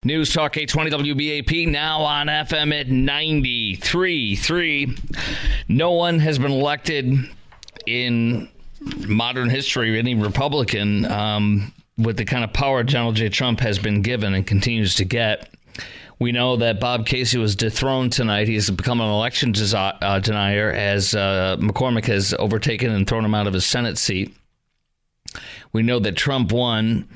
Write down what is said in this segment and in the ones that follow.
News Talk 820 WBAP, now on FM at 93.3. No one has been elected in modern history, any Republican, with the kind of power Donald J. Trump has been given and continues to get. We know that Bob Casey was dethroned tonight. He's become an election denier as McCormick has overtaken and thrown him out of his Senate seat. We know that Trump won.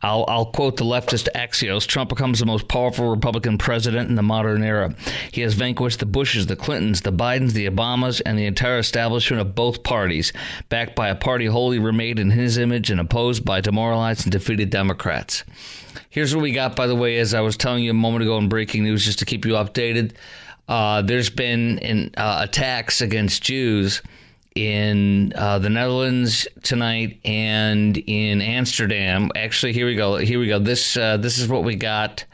I'll quote the leftist Axios. Trump becomes the most powerful Republican president in the modern era. He has vanquished the Bushes, the Clintons, the Bidens, the Obamas, and the entire establishment of both parties, backed by a party wholly remade in his image and opposed by demoralized and defeated Democrats. Here's what we got, by the way, as I was telling you a moment ago in breaking news, just to keep you updated. There's been attacks against Jews in the Netherlands tonight and in Amsterdam. Actually, here we go. This is what we got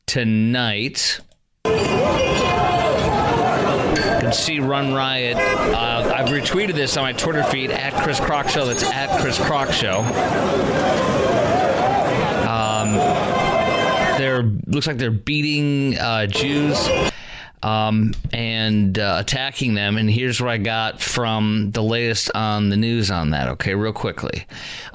tonight. You can see Run Riot. I've retweeted this on my Twitter feed at Chris Krok Show. That's at Chris Krok Show. Looks like they're beating Jews. And attacking them. And here's what I got from the latest on the news on that. Okay, real quickly.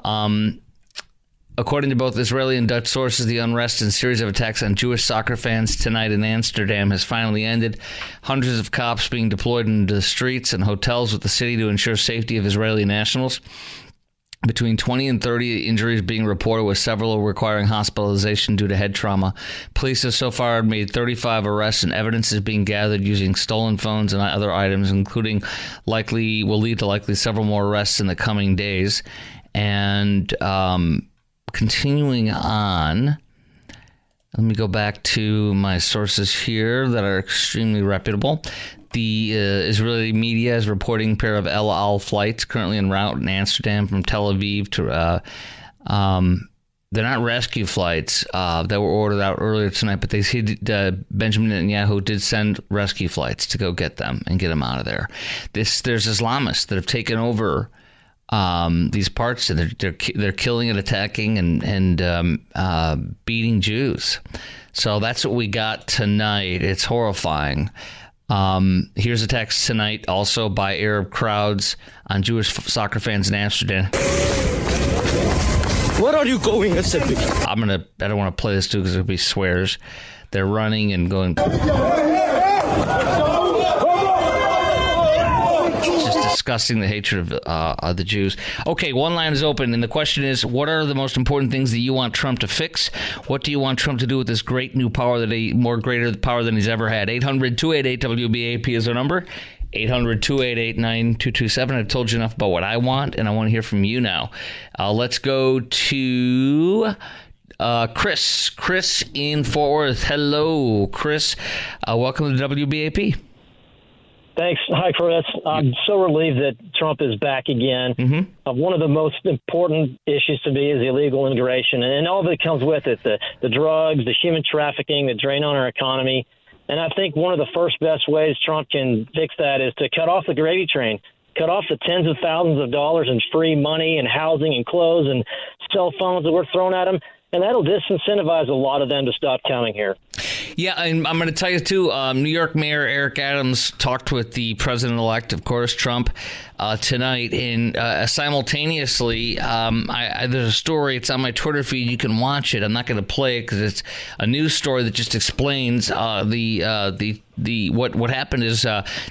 According to both Israeli and Dutch sources, the unrest and series of attacks on Jewish soccer fans tonight in Amsterdam has finally ended. Hundreds of cops being deployed into the streets and hotels with the city to ensure safety of Israeli nationals. Between 20 and 30 injuries being reported, with several requiring hospitalization due to head trauma. Police have so far made 35 arrests, and evidence is being gathered using stolen phones and other items, including will lead to several more arrests in the coming days. And continuing on, let me go back to my sources here that are extremely reputable. The Israeli media is reporting a pair of El Al flights currently en route in Amsterdam from Tel Aviv to. They're not rescue flights that were ordered out earlier tonight, but they see Benjamin Netanyahu did send rescue flights to go get them and get them out of there. There's Islamists that have taken over these parts, and they're killing and attacking and beating Jews. So that's what we got tonight. It's horrifying. Here's a text tonight also by Arab crowds on Jewish soccer fans in Amsterdam. What are you going to say? I don't want to play this too because it'll be swears. They're running and going. Discussing the hatred of the Jews. Okay, one line is open, and the question is, what are the most important things that you want Trump to fix? What do you want Trump to do with this great new power, greater power than he's ever had? 800-288-WBAP is our number. 800-288-9227. I've told you enough about what I want, and I want to hear from you now. Let's go to Chris. Chris in Fort Worth. Hello, Chris. Welcome to WBAP. Thanks. Hi, Chris. I'm so relieved that Trump is back again. Mm-hmm. One of the most important issues to me is illegal immigration and all that comes with it, the drugs, the human trafficking, the drain on our economy. And I think one of the first best ways Trump can fix that is to cut off the gravy train, cut off the tens of thousands of dollars in free money and housing and clothes and cell phones that were thrown at him. And that'll disincentivize a lot of them to stop coming here. Yeah, and I'm going to tell you, too, New York Mayor Eric Adams talked with the president-elect, of course, Trump, tonight. And simultaneously, there's a story. It's on my Twitter feed. You can watch it. I'm not going to play it because it's a news story that just explains what happened is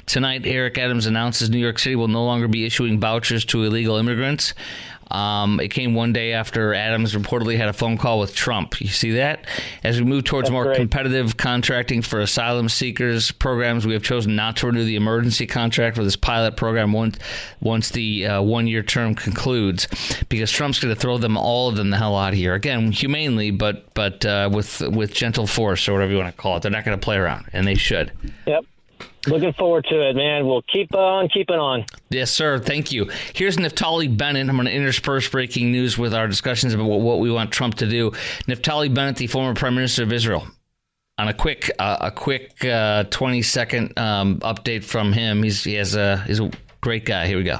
tonight Eric Adams announces New York City will no longer be issuing vouchers to illegal immigrants. It came one day after Adams reportedly had a phone call with Trump. You see that? As we move towards more competitive contracting for asylum seekers programs, we have chosen not to renew the emergency contract for this pilot program once the one-year term concludes, because Trump's going to throw all of them the hell out of here. Again, humanely, but with gentle force, or whatever you want to call it. They're not going to play around, and they should. Yep. Looking forward to it, man. We'll keep on keeping on. Yes, sir. Thank you. Here's Naftali Bennett. I'm going to intersperse breaking news with our discussions about what we want Trump to do. Naftali Bennett, the former Prime Minister of Israel. On a quick 20-second update from him. He's a great guy. Here we go.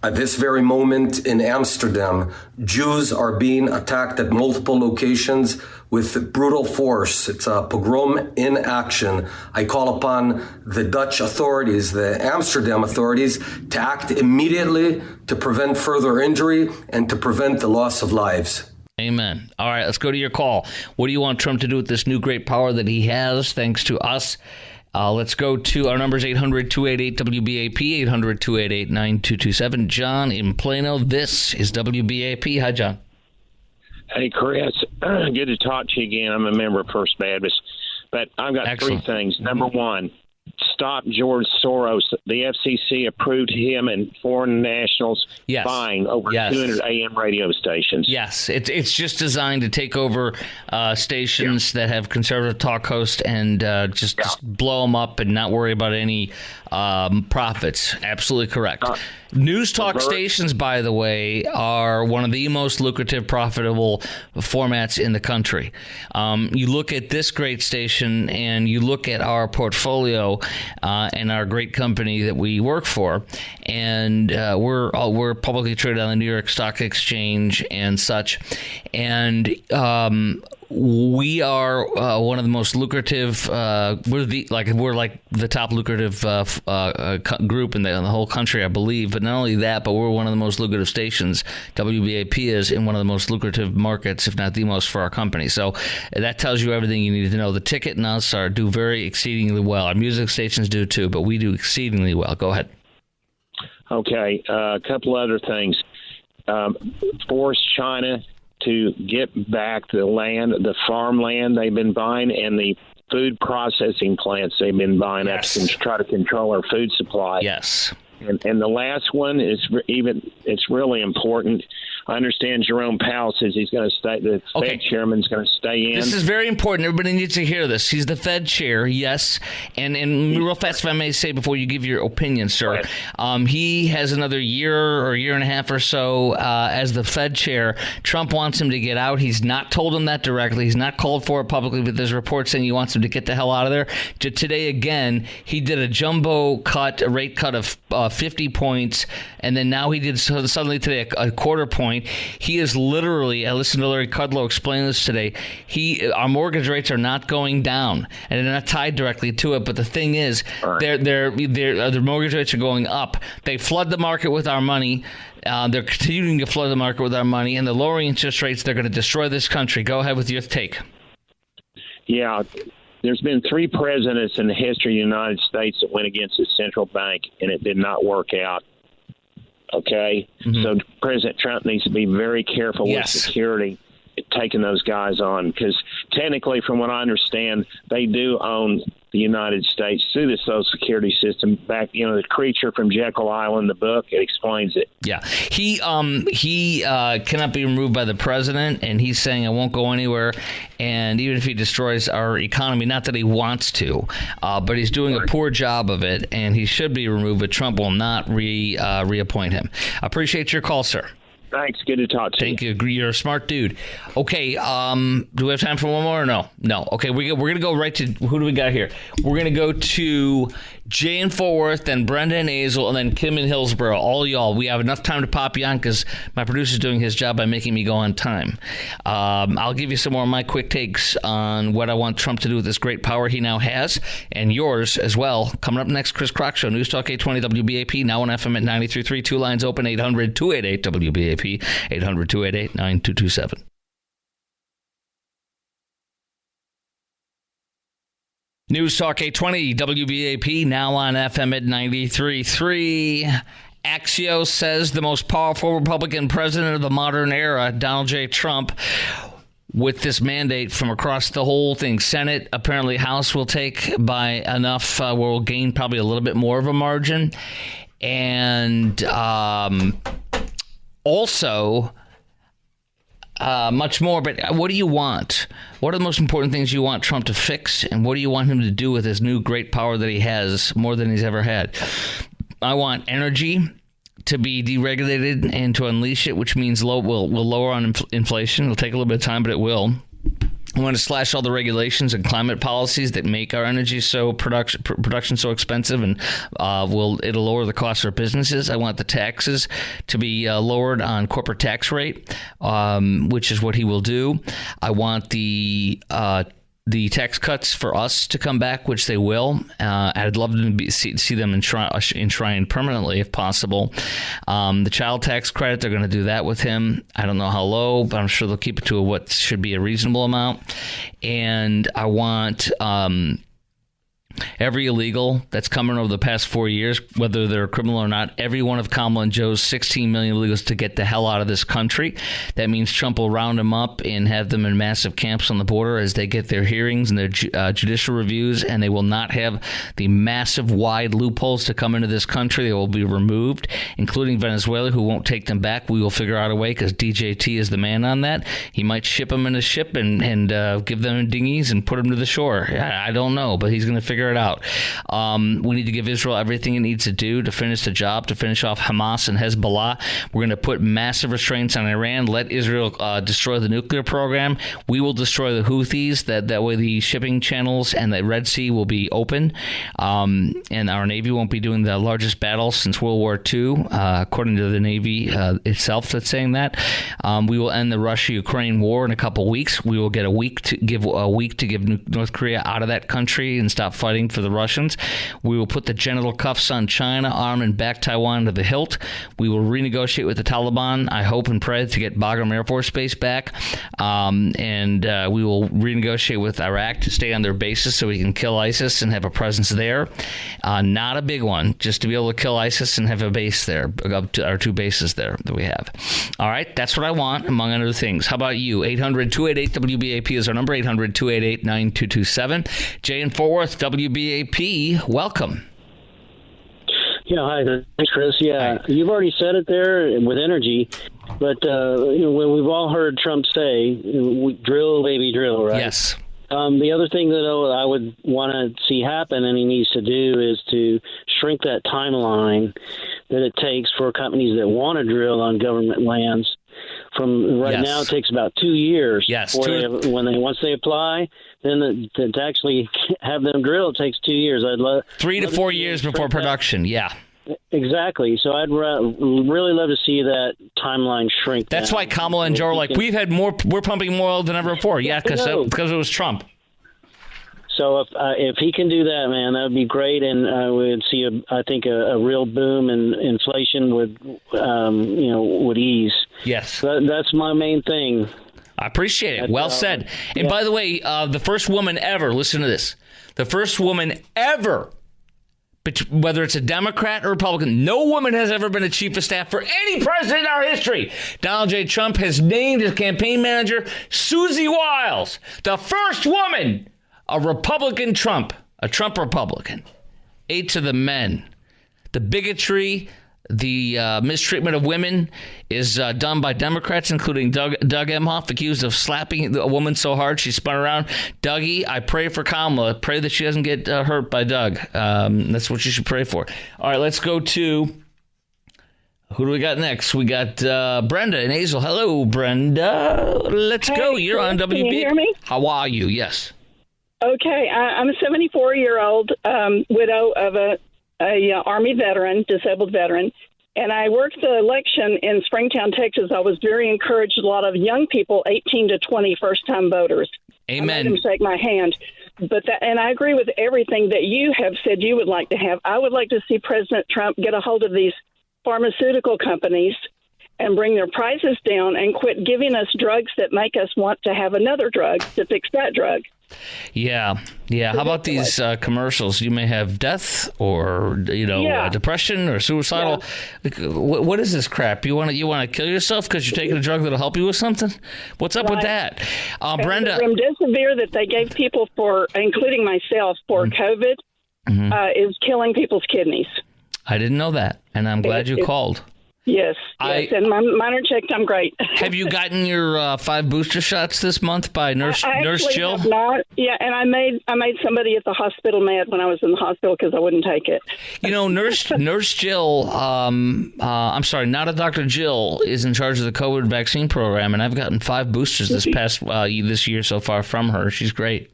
At this very moment in Amsterdam, Jews are being attacked at multiple locations with brutal force. It's a pogrom in action. I call upon the Dutch authorities, the Amsterdam authorities, to act immediately to prevent further injury and to prevent the loss of lives. Amen. All right, let's go to your call. What do you want Trump to do with this new great power that he has, thanks to us? Let's go to our numbers, 800-288-WBAP, 800-288-9227. John in Plano, this is WBAP. Hi, John. Hey, Chris. Good to talk to you again. I'm a member of First Baptist. But I've got Excellent. three things. Number one, stop George Soros. The FCC approved him and foreign nationals buying over 200 AM radio stations. Yes, it's just designed to take over stations that have conservative talk hosts and just blow them up and not worry about any profits. Absolutely correct. News talk stations, by the way, are one of the most lucrative, profitable formats in the country. You look at this great station and you look at our portfolio and our great company that we work for, and we're publicly traded on the New York Stock Exchange and such, and we are one of the most lucrative. We're like the top lucrative group in the whole country, I believe. But not only that, but we're one of the most lucrative stations. WBAP is in one of the most lucrative markets, if not the most, for our company. So that tells you everything you need to know. The Ticket and us do very exceedingly well. Our music stations do too, but we do exceedingly well. Go ahead. Okay, a couple other things. Force China to get back the land, the farmland they've been buying, and the food processing plants they've been buying up to try to control our food supply. Yes. And the last one is it's really important. I understand Jerome Powell says he's going to stay. The Fed chairman's going to stay in. This is very important. Everybody needs to hear this. He's the Fed chair, yes. And real fast, if I may say, before you give your opinion, sir, he has another year or year and a half or so as the Fed chair. Trump wants him to get out. He's not told him that directly. He's not called for it publicly, but there's reports saying he wants him to get the hell out of there. Today, again, he did a jumbo cut, a rate cut of 50 points, and then now he did suddenly today a quarter point. He is literally, I listened to Larry Kudlow explain this today, our mortgage rates are not going down, and they're not tied directly to it, but the thing is, their mortgage rates are going up. They flood the market with our money. They're continuing to flood the market with our money, and the lowering interest rates, they're going to destroy this country. Go ahead with your take. Yeah. There's been 3 presidents in the history of the United States that went against the central bank, and it did not work out. Okay? Mm-hmm. So President Trump needs to be very careful with security taking those guys on, because technically, from what I understand, they do own the United States through the Social Security system. Back, the creature from Jekyll Island, the book, it explains it. Yeah, he cannot be removed by the president, and he's saying I won't go anywhere. And even if he destroys our economy, not that he wants to, but he's doing a poor job of it, and he should be removed. But Trump will not reappoint him. I appreciate your call, sir. Thanks. Good to talk to you. Thank you. You're a smart dude. Okay. Do we have time for one more or no? No. Okay. We're going to go right to, who do we got here? We're going to go to Jay in Fort Worth, then Brenda in Azle, and then Kim in Hillsborough. All y'all. We have enough time to pop you on because my producer's doing his job by making me go on time. I'll give you some more of my quick takes on what I want Trump to do with this great power he now has, and yours as well. Coming up next, Chris Krok Show, News Talk 820 WBAP, now on FM at 93.3. 2 lines open, 800-288-WBAP, 800-288-9227. News Talk 820 WBAP, now on FM at 93.3. Axios says the most powerful Republican president of the modern era, Donald J. Trump, with this mandate from across the whole thing. Senate, apparently House will take by enough where we'll gain probably a little bit more of a margin. And also much more. But what do you want? What are the most important things you want Trump to fix? And what do you want him to do with his new great power that he has, more than he's ever had? I want energy to be deregulated and to unleash it, which means will lower on inflation. It'll take a little bit of time, but it will. I want to slash all the regulations and climate policies that make our energy production so expensive, and it'll lower the cost for businesses. I want the taxes to be lowered on corporate tax rate, which is what he will do. I want the tax cuts for us to come back, which they will. I'd love to see them enshrined permanently if possible. The child tax credit, they're going to do that with him. I don't know how low, but I'm sure they'll keep it to what should be a reasonable amount. And I want every illegal that's coming over the past 4 years, whether they're a criminal or not, every one of Kamala and Joe's 16 million illegals to get the hell out of this country. That means Trump will round them up and have them in massive camps on the border as they get their hearings and their judicial reviews, and they will not have the massive wide loopholes to come into this country. They will be removed, including Venezuela, who won't take them back. We will figure out a way because DJT is the man on that. He might ship them in a ship and give them dinghies and put them to the shore. I don't know, but he's going to figure it out. We need to give Israel everything it needs to do to finish the job, to finish off Hamas and Hezbollah. We're going to put massive restraints on Iran, let Israel destroy the nuclear program. We will destroy the Houthis. That way the shipping channels and the Red Sea will be open, and our Navy won't be doing the largest battle since World War II, according to the Navy itself that's saying that. We will end the Russia-Ukraine war in a couple weeks. We will get a week to give North Korea out of that country and stop fighting for the Russians. We will put the genital cuffs on China, arm and back Taiwan to the hilt. We will renegotiate with the Taliban, I hope and pray, to get Bagram Air Force Base back. And we will renegotiate with Iraq to stay on their bases so we can kill ISIS and have a presence there. Not a big one, just to be able to kill ISIS and have a base there, our 2 bases there that we have. All right, that's what I want, among other things. How about you? 800-288-WBAP is our number, 800-288-9227. Jay in Fort Worth, WBAP, welcome. Yeah, hi. Thanks, Chris. Yeah, hi. You've already said it there with energy, but when we've all heard Trump say, drill, baby, drill, right? Yes. The other thing that I would want to see happen, and he needs to do, is to shrink that timeline that it takes for companies that want to drill on government lands. From right now, it takes about 2 years. Yes. Once they apply, then to actually have them drill, it takes 2 years. I'd love 3 to 4 years before production. Yeah. Exactly. So I'd really love to see that timeline shrink. That's why Kamala and Joe are like, we're pumping more oil than ever before. Yeah, because it was Trump. So if he can do that, man, that would be great, and we would see a real boom in inflation would ease. Yes, so that's my main thing. I appreciate it. Well said. And by the way, the first woman ever. Listen to this. The first woman ever, whether it's a Democrat or Republican, no woman has ever been a chief of staff for any president in our history. Donald J. Trump has named his campaign manager Susie Wiles, the first woman. A Republican Trump, a Trump Republican. 8 to the men. The bigotry, the mistreatment of women is done by Democrats, including Doug Emhoff, accused of slapping a woman so hard she spun around. Dougie, I pray for Kamala. Pray that she doesn't get hurt by Doug. That's what you should pray for. All right, let's go to... Who do we got next? We got Brenda in Hazel. Hello, Brenda. Let's go. You're on WB. Can you hear me? How are you? Yes. Okay, I'm a 74-year-old widow of a Army veteran, disabled veteran, and I worked the election in Springtown, Texas. I was very encouraged. A lot of young people, 18 to 20, first-time voters. Amen. I made them shake my hand. And I agree with everything that you have said you would like to have. I would like to see President Trump get a hold of these pharmaceutical companies and bring their prices down and quit giving us drugs that make us want to have another drug to fix that drug. Yeah. How about these commercials? You may have death or depression or suicidal. Yeah. What is this crap? You want to kill yourself because you're taking a drug that'll help you with something? What's up with that, Brenda? The remdesivir that they gave people including myself, for COVID is killing people's kidneys. I didn't know that, and I'm glad you called. Yes, and mine are checked. I'm great. Have you gotten your 5 booster shots this month by Nurse Jill? Have not. Yeah, and I made somebody at the hospital mad when I was in the hospital because I wouldn't take it. You know, Nurse Jill. I'm sorry, not a Dr. Jill is in charge of the COVID vaccine program, and I've gotten 5 boosters this year so far from her. She's great.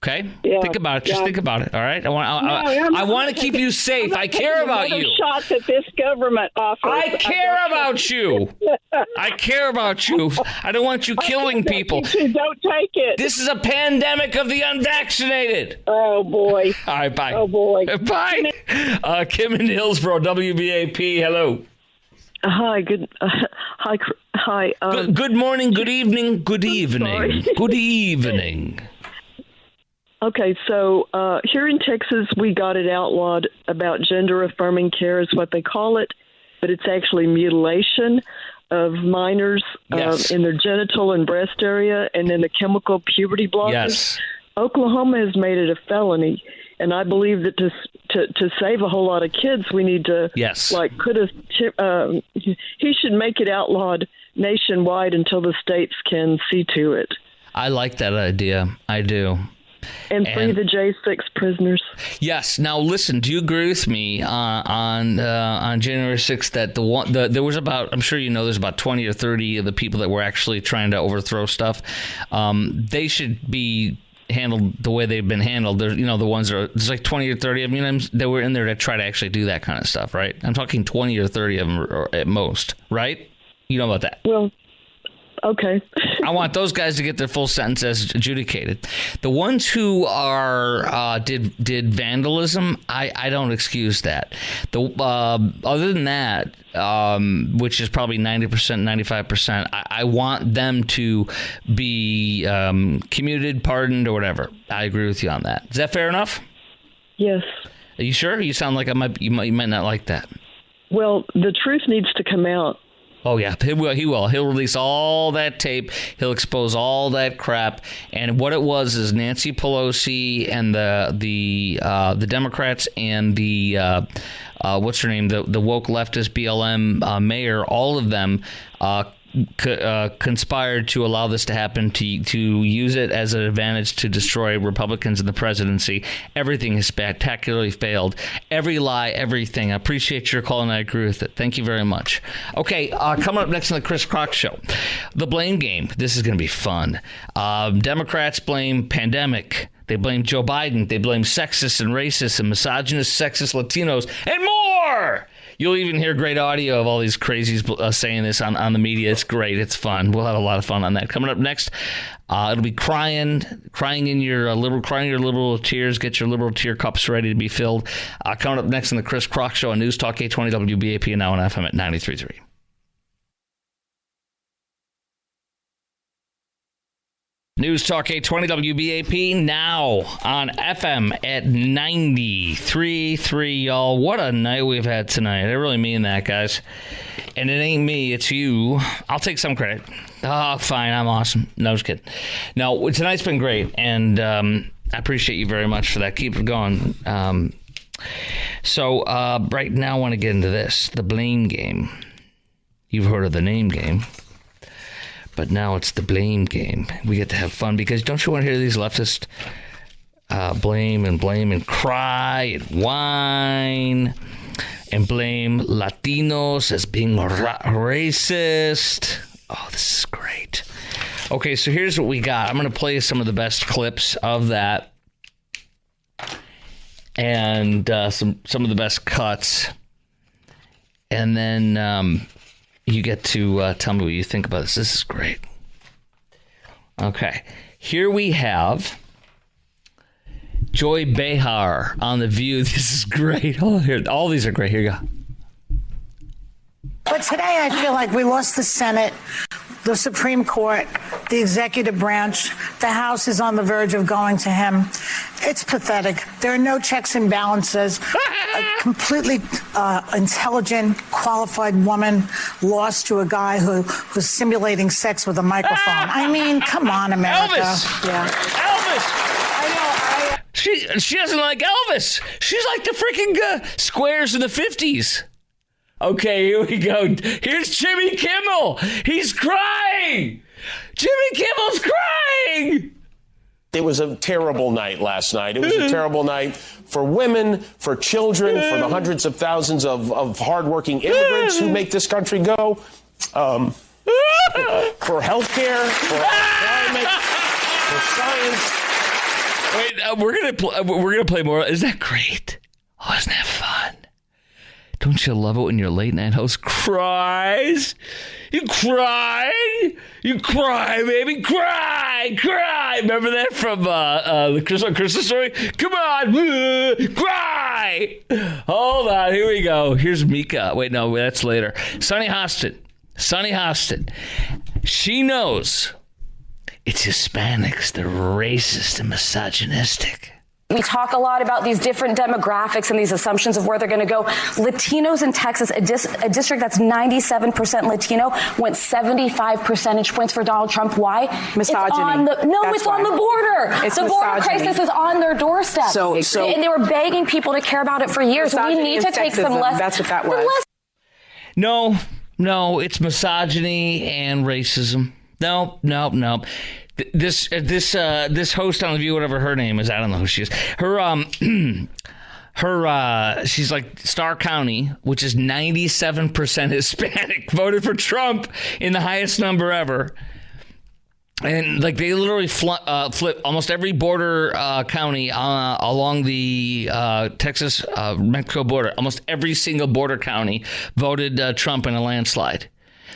Okay, think about it. Just think about it. All right, I want to keep you safe. I care about you. Shots that this government offers. I care about you. I care about you. I don't want you killing people. Don't take it. This is a pandemic of the unvaccinated. Oh boy. All right, bye. Oh boy. Bye. Kim in Hillsborough, WBAP. Hello. Hi. Good. Hi. Good morning. Good evening. Good evening. Good evening. Okay, so here in Texas, we got it outlawed about gender-affirming care is what they call it, but it's actually mutilation of minors in their genital and breast area, and then the chemical puberty blockers. Yes. Oklahoma has made it a felony, and I believe that to save a whole lot of kids, we need to he should make it outlawed nationwide until the states can see to it. I like that idea. I do. And free the J6 prisoners. Yes. Now, listen. Do you agree with me on January 6th that there was about? I'm sure you know there's about 20 or 30 of the people that were actually trying to overthrow stuff. They should be handled the way they've been handled. There's the ones that there's like 20 or 30 of them. They were in there to try to actually do that kind of stuff, right? I'm talking 20 or 30 of them at most, right? You know about that? Well. Okay. I want those guys to get their full sentences adjudicated. The ones who are did vandalism, I don't excuse that. Other than that, which is probably 90%, 95%, I want them to be commuted, pardoned, or whatever. I agree with you on that. Is that fair enough? Yes. Are you sure? You sound like you might not like that. Well, the truth needs to come out. Oh, yeah, he will. He'll release all that tape. He'll expose all that crap. And what it was is Nancy Pelosi and the Democrats and the what's her name, the woke leftist BLM mayor, all of them conspired to allow this to happen, to use it as an advantage to destroy Republicans in the presidency. Everything has spectacularly failed. Every lie, everything. I appreciate your call, and I agree with it. Thank you very much. Okay, coming up next on the Chris Krok Show, the blame game. This is going to be fun. Democrats blame pandemic. They blame Joe Biden. They blame sexist and racist and misogynist, sexist Latinos, and more. You'll even hear great audio of all these crazies saying this on the media. It's great. It's fun. We'll have a lot of fun on that. Coming up next, it'll be crying in your liberal tears. Get your liberal tear cups ready to be filled. Coming up next on the Chris Krok Show on News Talk 820 WBAP and now on FM at 93.3. News Talk 820 WBAP, now on FM at 93.3, y'all. What a night we've had tonight. I really mean that, guys. And it ain't me, it's you. I'll take some credit. Oh, fine, I'm awesome. No, just kidding. No, tonight's been great, and I appreciate you very much for that. Keep it going. So right now I want to get into this, the blame game. You've heard of the name game. But now it's the blame game. We get to have fun because don't you want to hear these leftists blame and cry and whine and blame Latinos as being racist? Oh, this is great. Okay, so here's what we got. I'm going to play some of the best clips of that and some of the best cuts. And then you get to tell me what you think about this. This is great. Okay. Here we have Joy Behar on The View. This is great. Oh, here, all these are great. Here you go. But today I feel like we lost the Senate, the Supreme Court, the executive branch. The House is on the verge of going to him. It's pathetic. There are no checks and balances. A completely intelligent, qualified woman lost to a guy who was simulating sex with a microphone. I mean, come on, America. Elvis. Yeah. Elvis. I know. She doesn't like Elvis. She's like the freaking squares in the 50s. Okay, here we go. Here's Jimmy Kimmel. He's crying. Jimmy Kimmel's crying. It was a terrible night last night. It was a terrible night for women, for children, for the hundreds of thousands of hardworking immigrants who make this country go, for healthcare, for our climate, for science. Wait, we're gonna play more. Isn't that great? Oh, isn't that fun? Don't you love it when your late night host cries? You cry, baby, cry. Remember that from the Christmas Story? Come on, cry. Hold on, here we go. Here's Mika. Wait, no, that's later. Sunny Hostin. She knows it's Hispanics. They're racist and misogynistic. We talk a lot about these different demographics and these assumptions of where they're going to go. Latinos in Texas, a district that's 97% Latino, went 75 percentage points for Donald Trump. Why? Misogyny. It's on the border. It's the border misogyny. crisis is on their doorstep. And they were begging people to care about it for years. We need to take some less. That's what that was. No, it's misogyny and racism. No. This host on The View, whatever her name is, I don't know who she is. She's like Starr County, which is 97% Hispanic, voted for Trump in the highest number ever. And like they literally flip almost every border county along the Texas-Mexico border. Almost every single border county voted Trump in a landslide.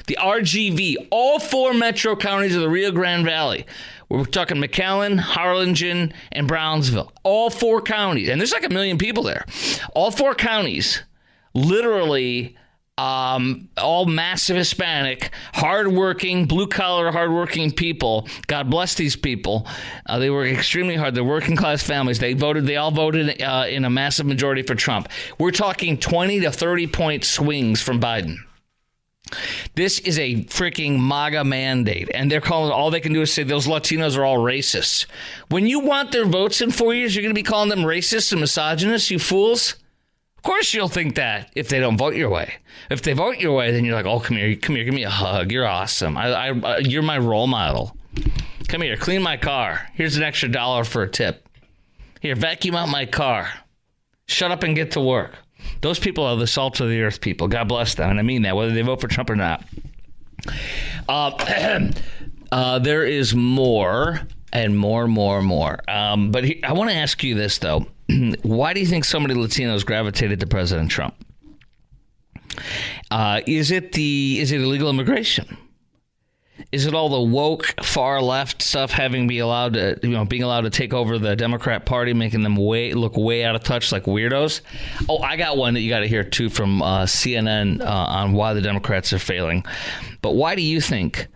The RGV, all 4 metro counties of the Rio Grande Valley. We're talking McAllen, Harlingen, and Brownsville. All 4 counties. And there's like 1 million people there. All 4 counties, literally all massive Hispanic, hardworking, blue-collar, hardworking people. God bless these people. They work extremely hard. They're working-class families. They all voted in a massive majority for Trump. We're talking 20 to 30-point swings from Biden. This is a freaking MAGA mandate, and they're calling all they can do is say those Latinos are all racists. When you want their votes in 4 years, you're going to be calling them racist and misogynist, you fools? Of course you'll think that if they don't vote your way. If they vote your way, then you're like, oh, come here, give me a hug. You're awesome. You're my role model. Come here, clean my car. Here's an extra $1 for a tip. Here, vacuum out my car. Shut up and get to work. Those people are the salt of the earth people. God bless them. And I mean that, whether they vote for Trump or not. There is more and more. But I want to ask you this, though. Why do you think so many Latinos gravitated to President Trump? Is it illegal immigration? Is it all the woke far left stuff being allowed to take over the Democrat Party, making them look way out of touch like weirdos? Oh, I got one that you got to hear too from CNN on why the Democrats are failing. But why do you think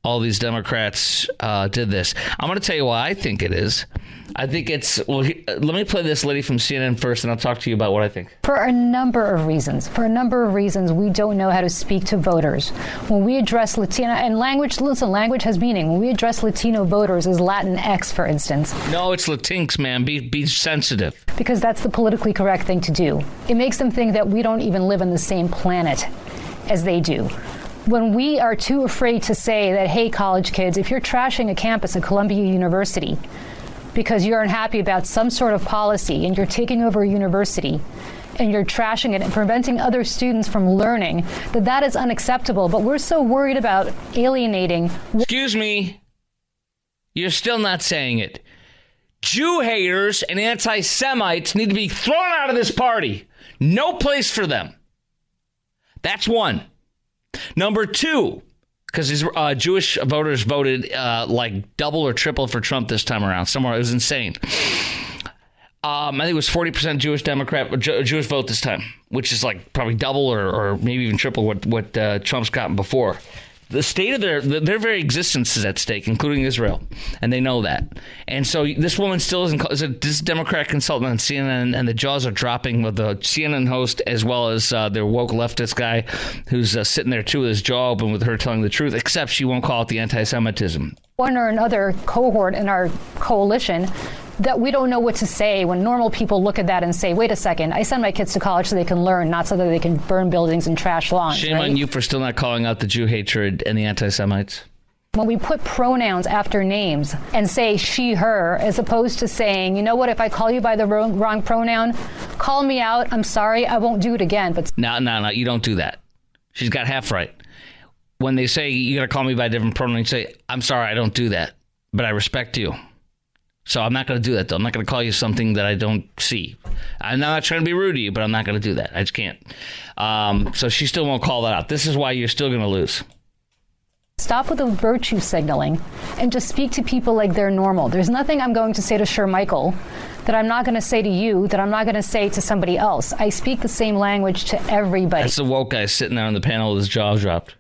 all these Democrats did this? I'm going to tell you why I think it is. I think it's, let me play this lady from CNN first, and I'll talk to you about what I think. For a number of reasons, we don't know how to speak to voters. When we address Latino, and language has meaning. When we address Latino voters as Latinx, for instance. No, it's Latinx, man. Be sensitive. Because that's the politically correct thing to do. It makes them think that we don't even live on the same planet as they do. When we are too afraid to say that, hey, college kids, if you're trashing a campus at Columbia University because you're unhappy about some sort of policy and you're taking over a university and you're trashing it and preventing other students from learning, that is unacceptable. But we're so worried about alienating. Excuse me. You're still not saying it. Jew haters and anti-Semites need to be thrown out of this party. No place for them. That's one. Number two, because Jewish voters voted like double or triple for Trump this time around. Somewhere it was insane. I think it was 40% Jewish vote this time, which is like probably double or maybe even triple what Trump's gotten before. The state of their very existence is at stake, including Israel, and they know that. And so this woman still isn't. This Democrat consultant on CNN, and the jaws are dropping with the CNN host as well as their woke leftist guy, who's sitting there too with his jaw open with her telling the truth. Except she won't call it the anti-Semitism. One or another cohort in our coalition that we don't know what to say when normal people look at that and say, wait a second, I send my kids to college so they can learn, not so that they can burn buildings and trash lawns. Shame on you for still not calling out the Jew hatred and the anti-Semites. When we put pronouns after names and say she, her, as opposed to saying, you know what, if I call you by the wrong pronoun, call me out. I'm sorry. I won't do it again. But No, you don't do that. She's got half right. When they say you got to call me by a different pronoun, you say, I'm sorry, I don't do that, but I respect you. So I'm not going to do that, though. I'm not going to call you something that I don't see. I'm not trying to be rude to you, but I'm not going to do that. I just can't. So she still won't call that out. This is why you're still going to lose. stop with the virtue signaling and just speak to people like they're normal. There's nothing I'm going to say to Michael that I'm not going to say to you, that I'm not going to say to somebody else. I speak the same language to everybody. That's the woke guy sitting there on the panel with his jaw dropped.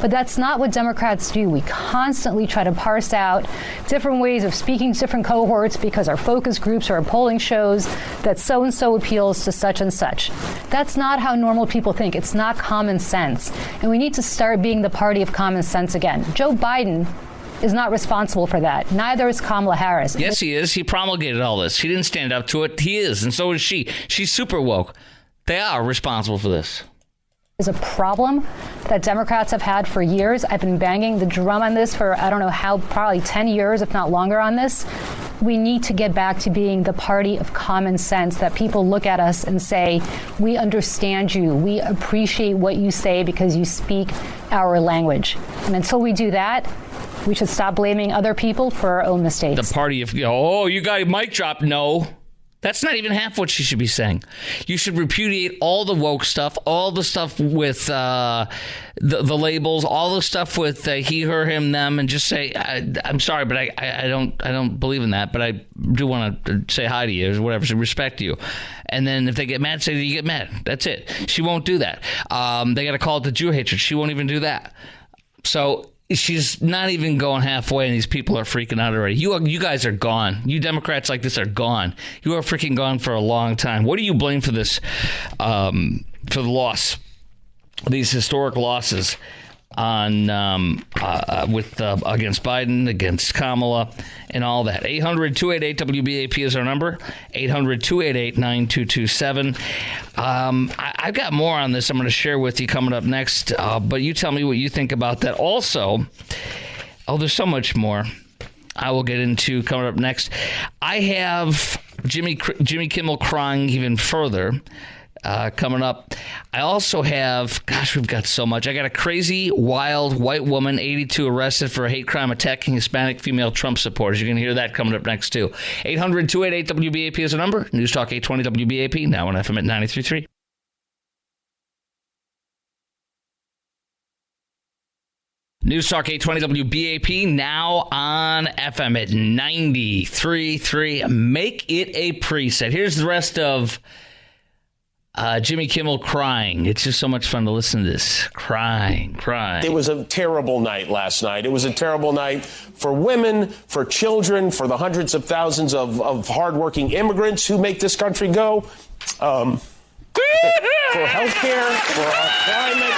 But that's not what Democrats do. We constantly try to parse out different ways of speaking to different cohorts because our focus groups or our polling shows that so-and-so appeals to such and such. That's not how normal people think. It's not common sense. And we need to start being the party of common sense again. Joe Biden is not responsible for that. Neither is Kamala Harris. Yes, he is. He promulgated all this. She didn't stand up to it. He is, and so is she. She's super woke. They are responsible for this. Is a problem that Democrats have had for years. I've been banging the drum on this for, I don't know how, probably 10 years, if not longer on this. We need to get back to being the party of common sense, that people look at us and say, we understand you. We appreciate what you say because you speak our language. And until we do that, we should stop blaming other people for our own mistakes. The party of, oh, you got a mic drop. No. That's not even half what she should be saying. You should repudiate all the woke stuff, all the stuff with the labels, all the stuff with he, her, him, them, and just say, I'm sorry, but I don't believe in that, but I do want to say hi to you or whatever, so respect you. And then if they get mad, say you get mad. That's it. She won't do that. They got to call it the Jew hatred. She won't even do that. So she's not even going halfway, and these people are freaking out already. You guys are gone. You Democrats like this are gone. You are freaking gone for a long time. What do you blame for this, for the loss, these historic losses on against Biden, against Kamala, and all that? 800-288-WBAP is our number. 800-288-9227. I've got more on this I'm going to share with you coming up next, but you tell me what you think about that. Also, there's so much more I will get into coming up next. I have Jimmy Kimmel crying even further coming up. I also have, we've got so much. I got a crazy, wild white woman, 82, arrested for a hate crime attacking Hispanic female Trump supporters. You're going to hear that coming up next, too. 800-288-WBAP is the number. News Talk 820 WBAP, now on FM at 93.3. News Talk 820 WBAP, now on FM at 93.3. Make it a preset. Here's the rest of Jimmy Kimmel crying. It's just so much fun to listen to this. Crying. It was a terrible night last night. It was a terrible night for women, for children, for the hundreds of thousands of hardworking immigrants who make this country go. For healthcare, for our climate,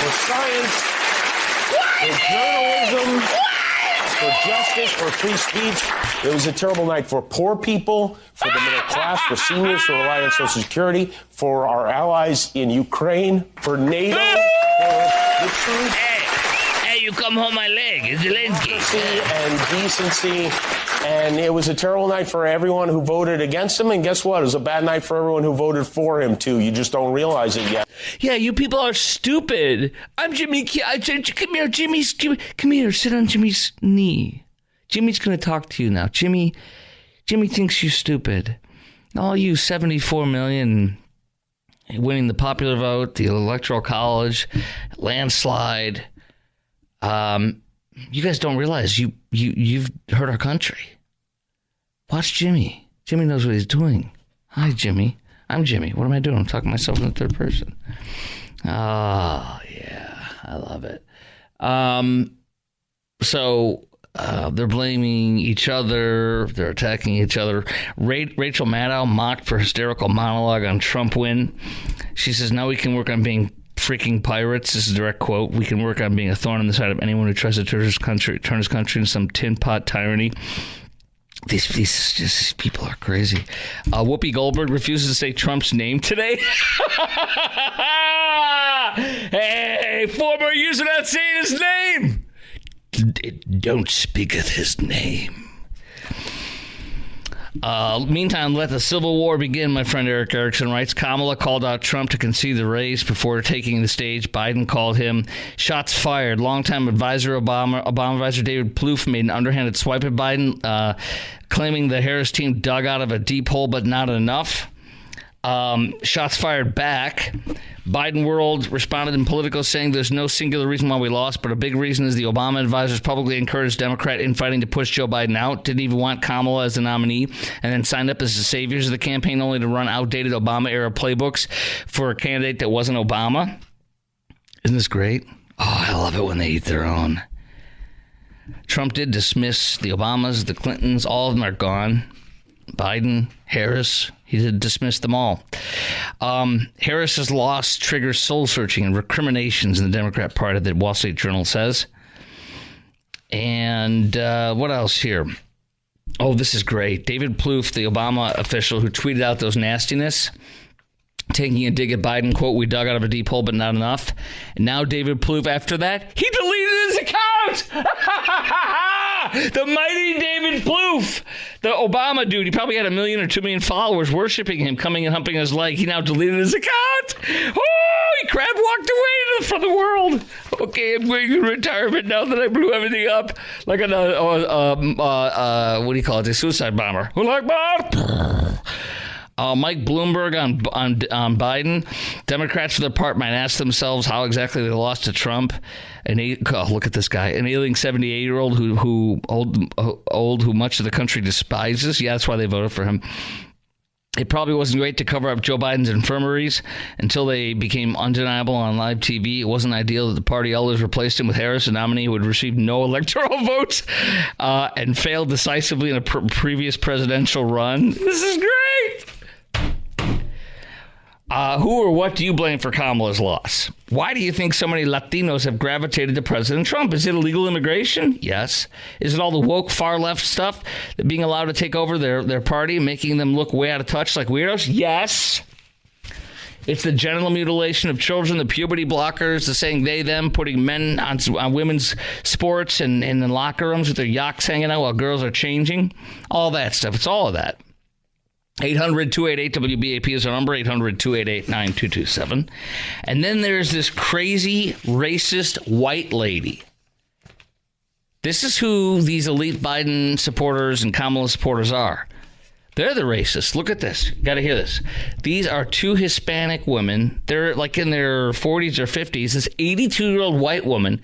for science, for journalism, for justice, for free speech. It was a terrible night for poor people, for the middle class, for seniors who rely on Social Security, for our allies in Ukraine, for NATO, for the truth. Hey, you come home my leg. It's Zelensky. And decency. And it was a terrible night for everyone who voted against him. And guess what? It was a bad night for everyone who voted for him, too. You just don't realize it yet. Yeah, you people are stupid. I'm Jimmy. Come here, Jimmy. Come here. Sit on Jimmy's knee. Jimmy's going to talk to you now. Jimmy thinks you're stupid. All you 74 million winning the popular vote, the electoral college, landslide. You guys don't realize you've hurt our country. Watch Jimmy. Jimmy knows what he's doing. Hi, Jimmy. I'm Jimmy. What am I doing? I'm talking to myself in the third person. Oh, yeah. I love it. So they're blaming each other. They're attacking each other. Rachel Maddow mocked for hysterical monologue on Trump win. She says, now we can work on being freaking pirates. This is a direct quote. We can work on being a thorn in the side of anyone who tries to turn his country into some tin pot tyranny. These people are crazy. Whoopi Goldberg refuses to say Trump's name today. Hey, former user not saying his name. Don't speak of his name. Meantime, let the Civil War begin, my friend Eric Erickson writes. Kamala called out Trump to concede the race before taking the stage. Biden called him shots fired. Longtime advisor Obama advisor David Plouffe made an underhanded swipe at Biden, claiming the Harris team dug out of a deep hole, but not enough. Shots fired back. Biden world responded in Politico saying there's no singular reason why we lost, but a big reason is the Obama advisors publicly encouraged Democrat infighting to push Joe Biden out, didn't even want Kamala as the nominee, and then signed up as the saviors of the campaign only to run outdated Obama-era playbooks for a candidate that wasn't Obama. Isn't this great? Oh, I love it when they eat their own. Trump did dismiss the Obamas, the Clintons, all of them are gone. Biden, Harris, he did dismiss them all. Harris's loss triggers soul-searching and recriminations in the Democrat Party, the Wall Street Journal says. And what else here? Oh, this is great. David Plouffe, the Obama official who tweeted out those nastiness, taking a dig at Biden, quote, we dug out of a deep hole, but not enough. And now David Plouffe, after that, he deleted his account. The mighty David Plouffe, the Obama dude. He probably had 1 million or 2 million followers worshiping him, coming and humping his leg. He now deleted his account. Oh, he crab walked away from the world. Okay, I'm going to retirement now that I blew everything up like a what do you call it? A suicide bomber. Like that. Mike Bloomberg on Biden. Democrats, for their part, might ask themselves how exactly they lost to Trump. Look at this guy, an ailing 78-year-old who much of the country despises. Yeah, that's why they voted for him. It probably wasn't great to cover up Joe Biden's infirmaries until they became undeniable on live TV. It wasn't ideal that the party elders replaced him with Harris, a nominee who had received no electoral votes and failed decisively in a previous presidential run. This is great. Who or what do you blame for Kamala's loss? Why do you think so many Latinos have gravitated to President Trump? Is it illegal immigration? Yes. Is it all the woke far left stuff that being allowed to take over their party, making them look way out of touch like weirdos? Yes. It's the genital mutilation of children, the puberty blockers, the saying they, them, putting men on women's sports and in the locker rooms with their yaks hanging out while girls are changing. All that stuff. It's all of that. 800-288-WBAP is our number, 800-288-9227. And then there's this crazy, racist white lady. This is who these elite Biden supporters and Kamala supporters are. They're the racists. Look at this. Got to hear this. These are two Hispanic women. They're like in their 40s or 50s. This 82-year-old white woman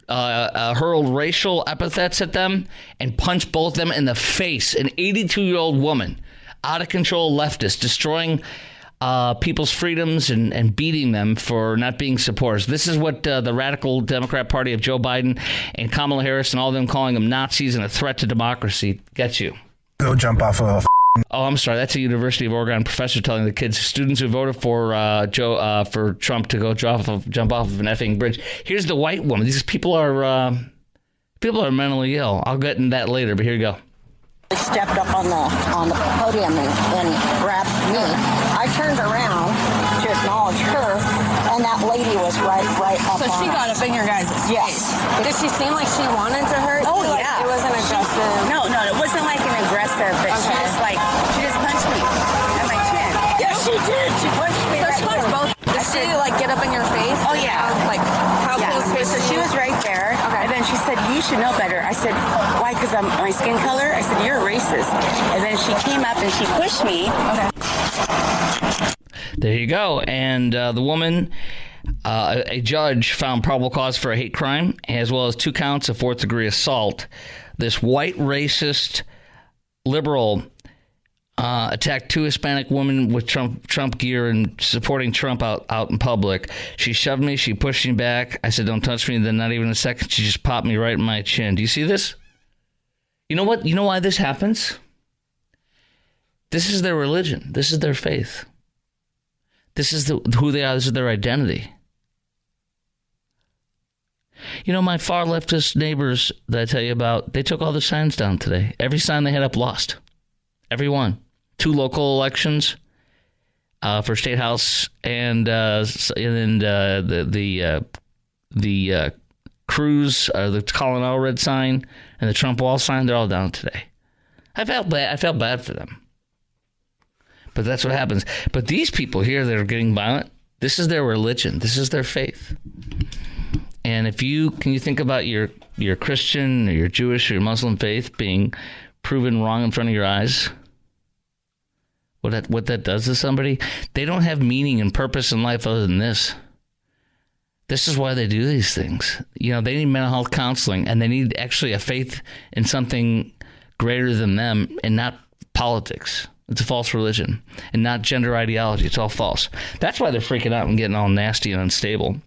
hurled racial epithets at them and punched both of them in the face. An 82-year-old woman. Out-of-control leftist, destroying people's freedoms and beating them for not being supporters. This is what the radical Democrat Party of Joe Biden and Kamala Harris and all of them calling them Nazis and a threat to democracy gets you. Go jump off of a... Oh, I'm sorry. That's a University of Oregon professor telling the kids, students who voted for for Trump to go jump off of an effing bridge. Here's the white woman. These people are mentally ill. I'll get into that later, but here you go. They stepped up on the podium and grabbed me. I turned around to acknowledge her, and that lady was right up on So she got up in your guys' face? Yes. Did she seem like she wanted to hurt you? Oh, like, yeah. It wasn't aggressive? No, it wasn't like an aggressive, but she just punched me at my chin. Yes, she did. She punched me So she punched both. Did she, get up in your face? Oh, yeah. How close was so she was right there, and then she said, you should know better. I said, why? Because I'm my skin color? I said, you're a racist. And then she came up and she pushed me. Okay. There you go. And the woman, a judge found probable cause for a hate crime, as well as 2 counts of 4th-degree assault. This white racist liberal attacked 2 Hispanic women with Trump gear and supporting Trump out in public. She shoved me. She pushed me back. I said, don't touch me. Then not even a second, she just popped me right in my chin. Do you see this? You know what? You know why this happens? This is their religion. This is their faith. This is who they are. This is their identity. You know, my far leftist neighbors that I tell you about, they took all the signs down today. Every sign they had up lost. Every one. 2 local elections for state house and the Cruz, the Colin Allred sign and the Trump wall sign, they're all down today. I felt bad for them. But that's what happens. But these people here that are getting violent, this is their religion. This is their faith. And can you think about your Christian or your Jewish or your Muslim faith being proven wrong in front of your eyes? What that does to somebody? They don't have meaning and purpose in life other than this. This is why they do these things. You know, they need mental health counseling, and they need actually a faith in something greater than them and not politics. It's a false religion and not gender ideology. It's all false. That's why they're freaking out and getting all nasty and unstable.